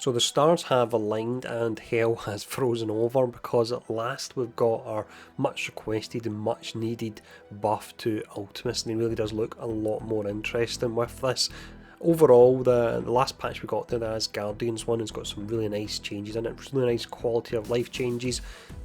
So the stars have aligned and hell has frozen over because at last we've got our much requested and much needed buff to Ultimus, and he really does look a lot more interesting with this. Overall, the last patch we got there, the Asgardians one, has got some really nice changes in it, really nice quality of life changes.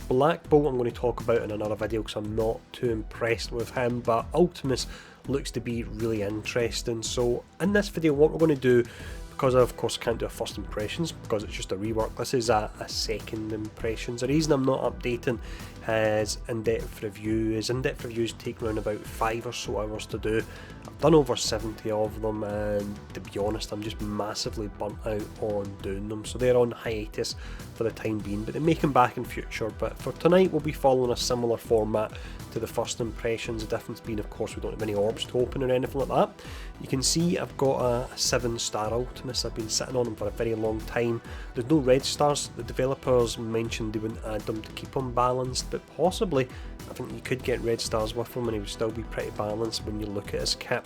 Black Bolt I'm going to talk about in another video because I'm not too impressed with him, but Ultimus looks to be really interesting. So in this video what we're going to do, because I of course can't do a first impressions because it's just a rework, this is a second impressions. The reason I'm not updating his in-depth review is in-depth reviews take around about 5 or so hours to do. I've done over 70 of them, and to be honest I'm just massively burnt out on doing them, so they're on hiatus for the time being, but they may come back in future. But for tonight we'll be following a similar format to the first impressions, the difference being of course we don't have any orbs to open or anything like that. You can see I've got a 7-star Ultimus. I've been sitting on them for a very long time. There's no red stars. The developers mentioned they wouldn't add them to keep them balanced, but possibly I think you could get red stars with them and he would still be pretty balanced when you look at his kit.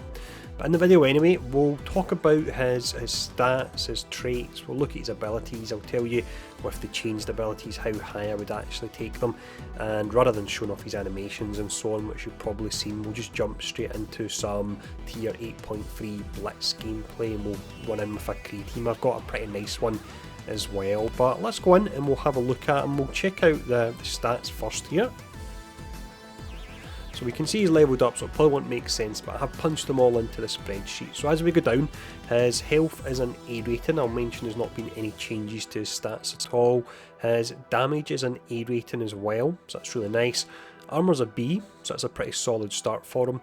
But in the video anyway, we'll talk about his stats, his traits, we'll look at his abilities. I'll tell you with the changed abilities how high I would actually take them, and rather than showing off his animations and so on, which you've probably seen, we'll just jump straight into some tier 8.3 Blitz gameplay and we'll run in with a Kree team. I've got a pretty nice one as well, but let's go in and we'll have a look at him. We'll check out the stats first here. So we can see he's levelled up, so it probably won't make sense, but I have punched them all into the spreadsheet. So as we go down, his health is an A rating. I'll mention there's not been any changes to his stats at all. His damage is an A rating as well, so that's really nice. Armour's a B, so that's a pretty solid start for him.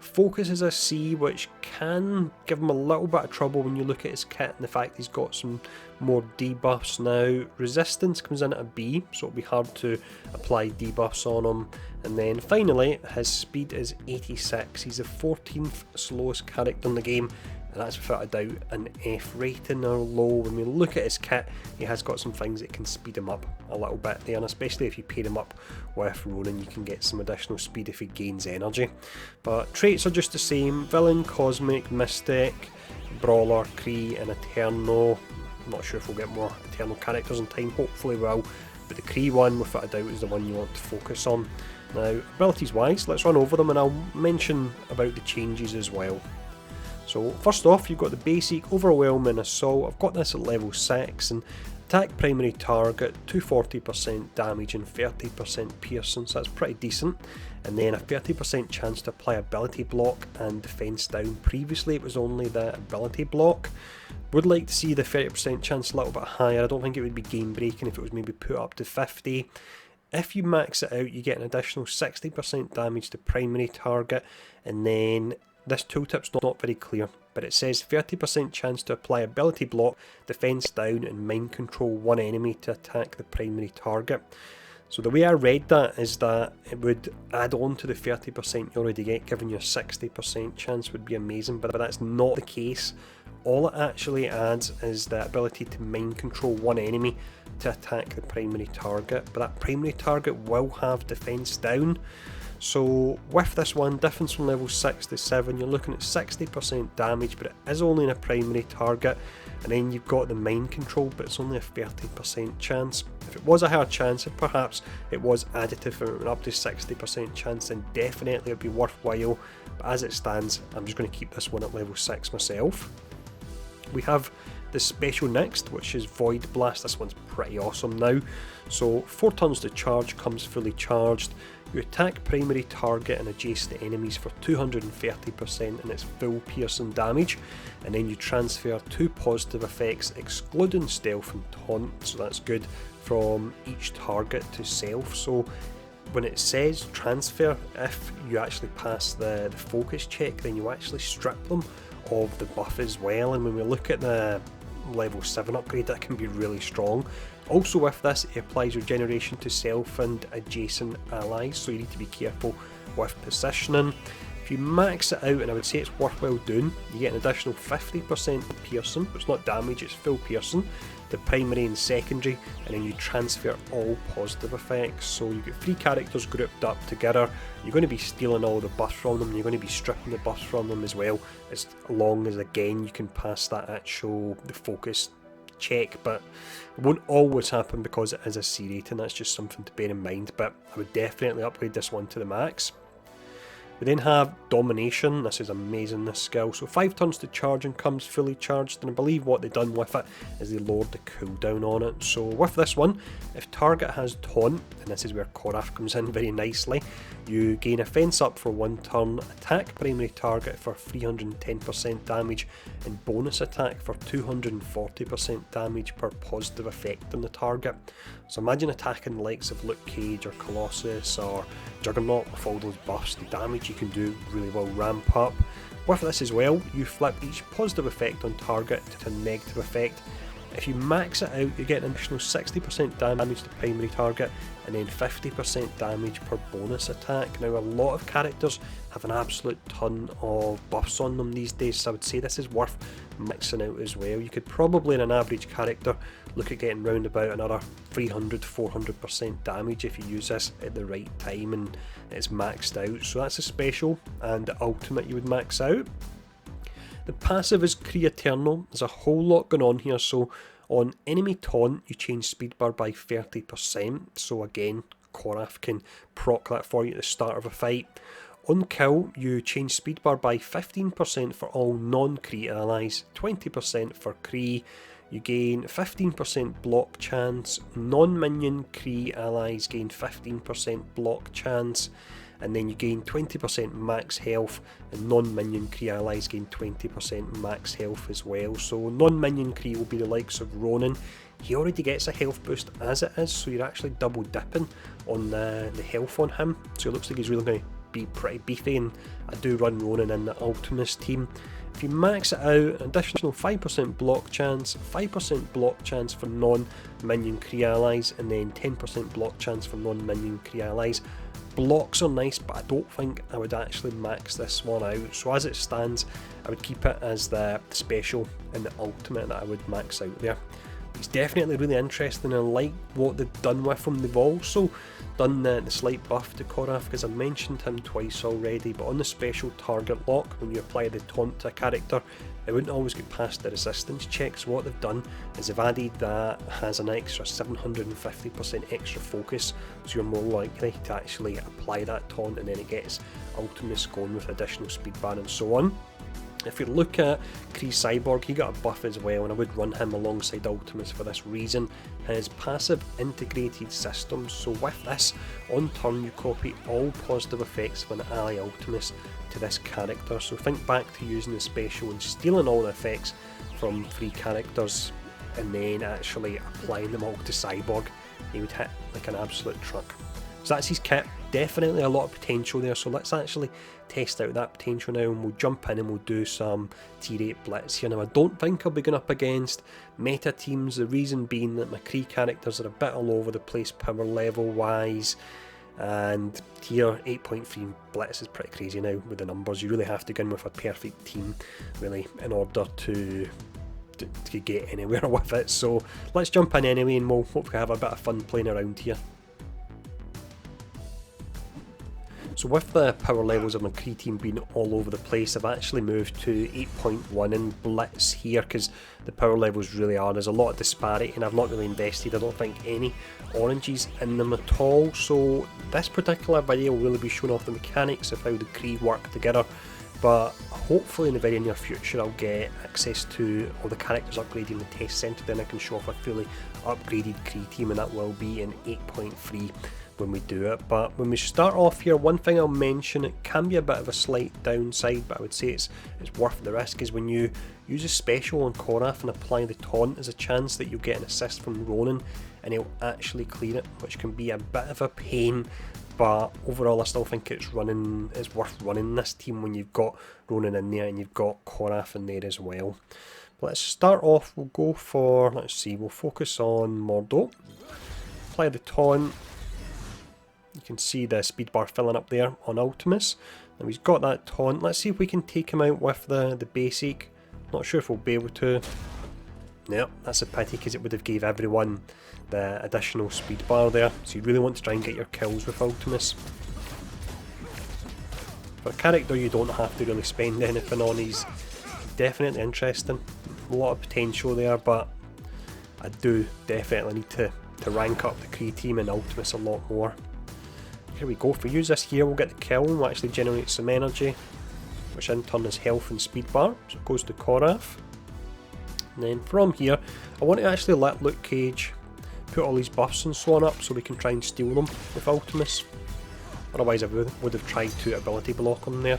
Focus is a C, which can give him a little bit of trouble when you look at his kit and the fact he's got some more debuffs now. Resistance comes in at a B, so it'll be hard to apply debuffs on him. And then finally, his speed is 86. He's the 14th slowest character in the game, and that's without a doubt an F rating or low. When we look at his kit, he has got some things that can speed him up a little bit there, and especially if you pair him up with Ronan, you can get some additional speed if he gains energy. But traits are just the same: Villain, Cosmic, Mystic, Brawler, Kree and Eternal. I'm not sure if we'll get more Eternal characters in time, hopefully we will, but the Kree one without a doubt is the one you want to focus on. Now abilities wise, let's run over them and I'll mention about the changes as well. So first off, you've got the basic Overwhelming Assault. I've got this at level 6, and attack primary target, 240% damage and 30% piercing, so that's pretty decent. And then a 30% chance to apply ability block and defense down. Previously it was only the ability block. Would like to see the 30% chance a little bit higher. I don't think it would be game breaking if it was maybe put up to 50. If you max it out, you get an additional 60% damage to primary target, and then this tooltip's not very clear, but it says 30% chance to apply ability block, defense down and mind control one enemy to attack the primary target. So the way I read that is that it would add on to the 30% you already get, giving you a 60% chance would be amazing, but that's not the case. All it actually adds is the ability to mind control one enemy to attack the primary target, but that primary target will have defense down. So with this one, difference from level 6 to 7, you're looking at 60% damage, but it is only in a primary target. And then you've got the mind control, but it's only a 30% chance. If it was a higher chance, if perhaps it was additive and it went up to 60% chance, then definitely it would be worthwhile. But as it stands, I'm just going to keep this one at level 6 myself. We have the special next, which is Void Blast. This one's pretty awesome now. So 4 turns to charge, comes fully charged. You attack primary target and adjacent enemies for 230% and it's full piercing damage, and then you transfer 2 positive effects excluding stealth and taunt, so that's good, from each target to self. So when it says transfer, if you actually pass the focus check, then you actually strip them of the buff as well, and when we look at the level 7 upgrade, that can be really strong. Also with this, it applies regeneration to self and adjacent allies, so you need to be careful with positioning. If you max it out, and I would say it's worthwhile doing, you get an additional 50% piercing, but it's not damage, it's full piercing, to primary and secondary, and then you transfer all positive effects. So you get 3 characters grouped up together, you're going to be stealing all the buffs from them, you're going to be stripping the buffs from them as well, as long as again you can pass that the focus check, but it won't always happen because it is a C rating. That's just something to bear in mind, but I would definitely upgrade this one to the max. We then have Domination. This is amazing, this skill. So 5 turns to charge and comes fully charged, and I believe what they've done with it is they lowered the cooldown on it. So with this one, if target has taunt, and this is where Koraf comes in very nicely, you gain a fence up for 1 turn, attack primary target for 310% damage, and bonus attack for 240% damage per positive effect on the target. So imagine attacking the likes of Luke Cage or Colossus or Juggernaut with all those buffs. The damage you can do really will ramp up. With this as well, you flip each positive effect on target to a negative effect. If you max it out, you get an additional 60% damage to primary target and then 50% damage per bonus attack. Now, a lot of characters have an absolute ton of buffs on them these days, so I would say this is worth mixing out as well. You could probably, in an average character, look at getting round about another 300-400% damage if you use this at the right time and it's maxed out. So that's a special, and the ultimate you would max out. The passive is Kree Eternal. There's a whole lot going on here. So on enemy taunt, you change speed bar by 30%. So again, Koraf can proc that for you at the start of a fight. On kill, you change speed bar by 15% for all non-Kree allies, 20% for Kree. You gain 15% block chance. Non-minion Kree allies gain 15% block chance. And then you gain 20% max health, and non-minion Kree allies gain 20% max health as well. So non-minion Kree will be the likes of Ronin. He already gets a health boost as it is, so you're actually double dipping on the health on him. So it looks like he's really going to be pretty beefy, and I do run Ronin in the Ultimus team. If you max it out, an additional 5% block chance, 5% block chance for non-minion Kree allies, and then 10% block chance for non-minion Kree allies. Blocks are nice, but I don't think I would actually max this one out. So as it stands, I would keep it as the special and the ultimate that I would max out there. It's definitely really interesting, and I like what they've done with him. They've also done the slight buff to Koraf, because I mentioned him twice already, but on the special target lock, when you apply the taunt to a character, it wouldn't always get past the resistance check. So what they've done is they've added that has an extra 750% extra focus, so you're more likely to actually apply that taunt, and then it gets Ultimus going with additional speed bar and so on. If you look at Kree Cyborg, he got a buff as well, and I would run him alongside Ultimus for this reason. His passive integrated system, so with this, on turn you copy all positive effects of an ally Ultimus to this character. So think back to using the special and stealing all the effects from 3 characters and then actually applying them all to Cyborg. He would hit like an absolute truck. So that's his kit. Definitely a lot of potential there, so let's actually test out that potential now, and we'll jump in and we'll do some tier 8 blitz here. Now, I don't think I'll be going up against meta teams, the reason being that my Kree characters are a bit all over the place power level wise, and tier 8.3 blitz is pretty crazy now with the numbers. You really have to go in with a perfect team really in order to get anywhere with it. So let's jump in anyway, and we'll hopefully have a bit of fun playing around here. So with the power levels of my Kree team being all over the place, I've actually moved to 8.1 in Blitz here, because the power levels really are, there's a lot of disparity, and I've not really invested, I don't think, any oranges in them at all. So this particular video will really be showing off the mechanics of how the Kree work together, but hopefully in the very near future I'll get access to all the characters upgrading the test centre, then I can show off a fully upgraded Kree team, and that will be in 8.3 when we do it. But when we start off here, one thing I'll mention, it can be a bit of a slight downside, but I would say it's worth the risk, is when you use a special on Koraf and apply the taunt, there's a chance that you'll get an assist from Ronin and he'll actually clear it, which can be a bit of a pain. But overall I still think it's worth running this team when you've got Ronin in there and you've got Koraf in there as well. But let's start off, we'll go for, we'll focus on Mordo, apply the taunt. You can see the speed bar filling up there on Ultimus. Now he's got that taunt. Let's see if we can take him out with the basic. Not sure if we'll be able to. Nope, that's a pity, because it would have gave everyone the additional speed bar there. So you really want to try and get your kills with Ultimus. For a character you don't have to really spend anything on, he's definitely interesting. A lot of potential there, but I do definitely need to rank up the Kree team and Ultimus a lot more. Here we go, if we use this here we'll get the kill and we'll actually generate some energy, which in turn is health and speed bar, so it goes to Korath. And then from here, I want to actually let Luke Cage put all these buffs and so on up so we can try and steal them with Ultimus. Otherwise I would have tried to ability block on there.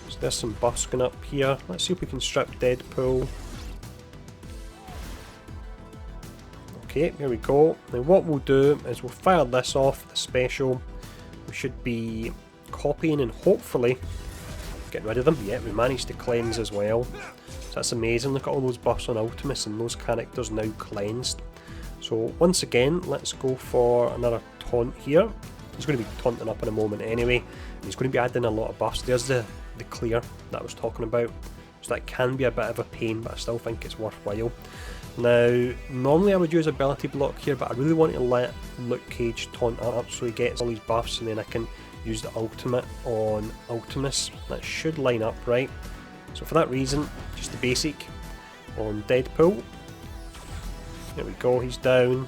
So there's some buffs going up here. Let's see if we can strip Deadpool. Okay, here we go. Now what we'll do is we'll fire this off, the special. We should be copying and hopefully getting rid of them. Yeah, we managed to cleanse as well. So that's amazing. Look at all those buffs on Ultimus and those characters now cleansed. So once again, let's go for another taunt here. He's going to be taunting up in a moment anyway. He's going to be adding a lot of buffs. There's the clear that I was talking about. So that can be a bit of a pain, but I still think it's worthwhile. Now, normally I would use ability block here, but I really want to let Luke Cage taunt up so he gets all these buffs, and then I can use the ultimate on Ultimus. That should line up right. So for that reason, just the basic on Deadpool. There we go, he's down.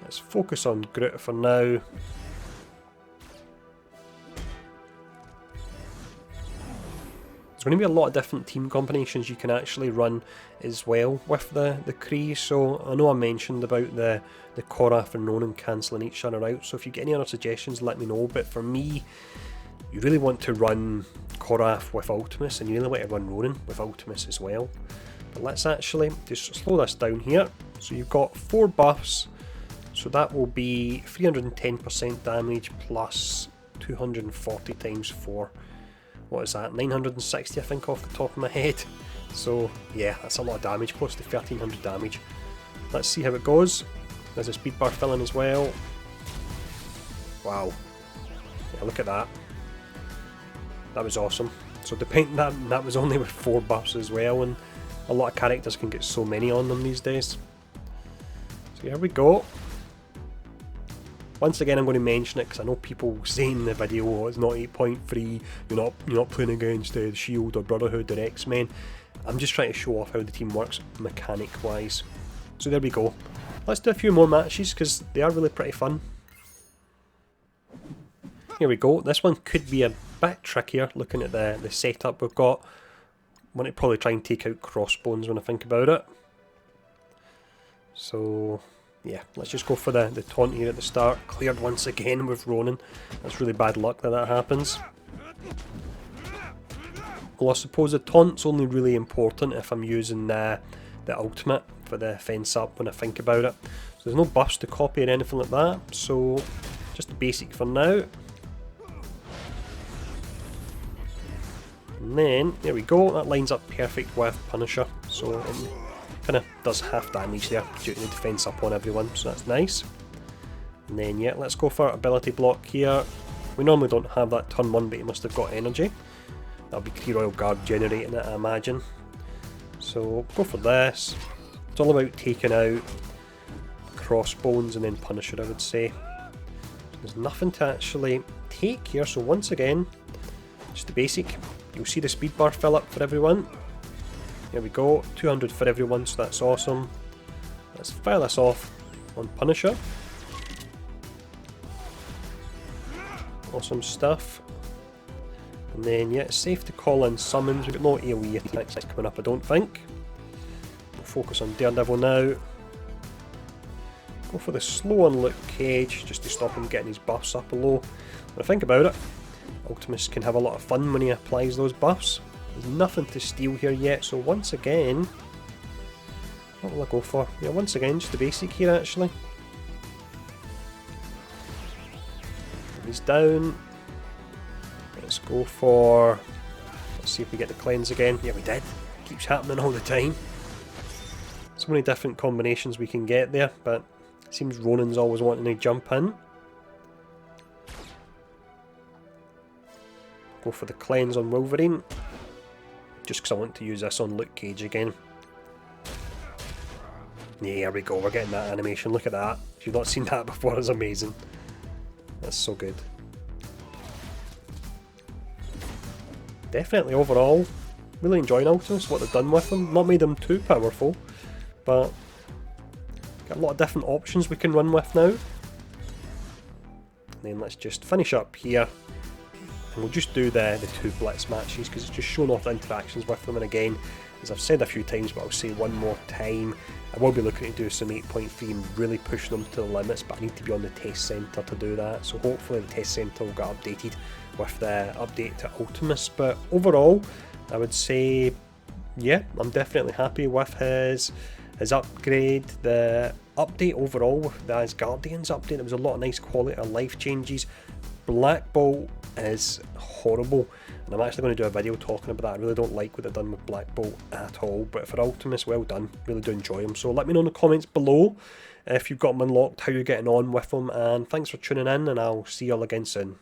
Let's focus on Groot for now. There's going to be a lot of different team combinations you can actually run as well with the Kree. So I know I mentioned about the Korath and Ronan cancelling each other out, so if you get any other suggestions let me know, but for me you really want to run Korath with Ultimus and you really want to run Ronan with Ultimus as well. But let's actually just slow this down here. So you've got 4 buffs, so that will be 310% damage plus 240 times 4. What is that, 960 I think off the top of my head. So yeah, that's a lot of damage, close to 1300 damage. Let's see how it goes. There's a speed bar filling as well. Wow, yeah, look at that. That was awesome. So depending that was only with 4 buffs as well, and a lot of characters can get so many on them these days. So here we go. Once again I'm going to mention it because I know people saying in the video, oh, it's not 8.3, you're not playing against the Shield or Brotherhood or X-Men. I'm just trying to show off how the team works mechanic wise. So there we go. Let's do a few more matches because they are really pretty fun. Here we go. This one could be a bit trickier looking at the setup we've got. I want to probably try and take out Crossbones when I think about it. So yeah, let's just go for the taunt here at the start. Cleared once again with Ronan. That's really bad luck that happens. Well, I suppose the taunt's only really important if I'm using the ultimate for the fence up when I think about it. So there's no buffs to copy or anything like that, so just the basic for now. And then, there we go, that lines up perfect with Punisher. So it kind of does half damage there due to the defense up on everyone, so that's nice. And then yeah, let's go for ability block here. We normally don't have that turn 1, but he must have got energy. That'll be Kree Royal Guard generating it, I imagine. So go for this. It's all about taking out Crossbones and then Punisher, I would say. There's nothing to actually take here, so once again, just the basic. You'll see the speed bar fill up for everyone. There we go, 200 for everyone, so that's awesome. Let's fire this off on Punisher. Awesome stuff. And then yeah, it's safe to call in summons. We've got no AoE attacks coming up, I don't think. We'll focus on Daredevil now. Go for the slow on Luke Cage, just to stop him getting his buffs up low. When I think about it, Ultimus can have a lot of fun when he applies those buffs. There's nothing to steal here yet, so once again, what will I go for? Yeah, once again, just the basic here actually. He's down. Let's go for, let's see if we get the cleanse again. Yeah, we did. Keeps happening all the time. So many different combinations we can get there, but it seems Ronan's always wanting to jump in. Go for the cleanse on Wolverine, just because I want to use this on Luke Cage again. Yeah, here we go, we're getting that animation, look at that. If you've not seen that before, it's amazing. That's so good. Definitely overall, really enjoying Ultimus, what they've done with him. Not made him too powerful, but got a lot of different options we can run with now. And then let's just finish up here, and we'll just do the 2 blitz matches because it's just showing off the interactions with them. And again, as I've said a few times, but I'll say one more time, I will be looking to do some 8.3 and really push them to the limits, but I need to be on the test centre to do that, so hopefully the test centre will get updated with the update to Ultimus. But overall, I would say, yeah, I'm definitely happy with his upgrade. The update overall with the Asgardians update, there was a lot of nice quality of life changes. Black Bolt is horrible, and I'm actually going to do a video talking about that. I really don't like what they've done with Black Bolt at all, but for Ultimus, well done, really do enjoy him. So let me know in the comments below if you've got them unlocked, how you're getting on with them, and thanks for tuning in, and I'll see you all again soon.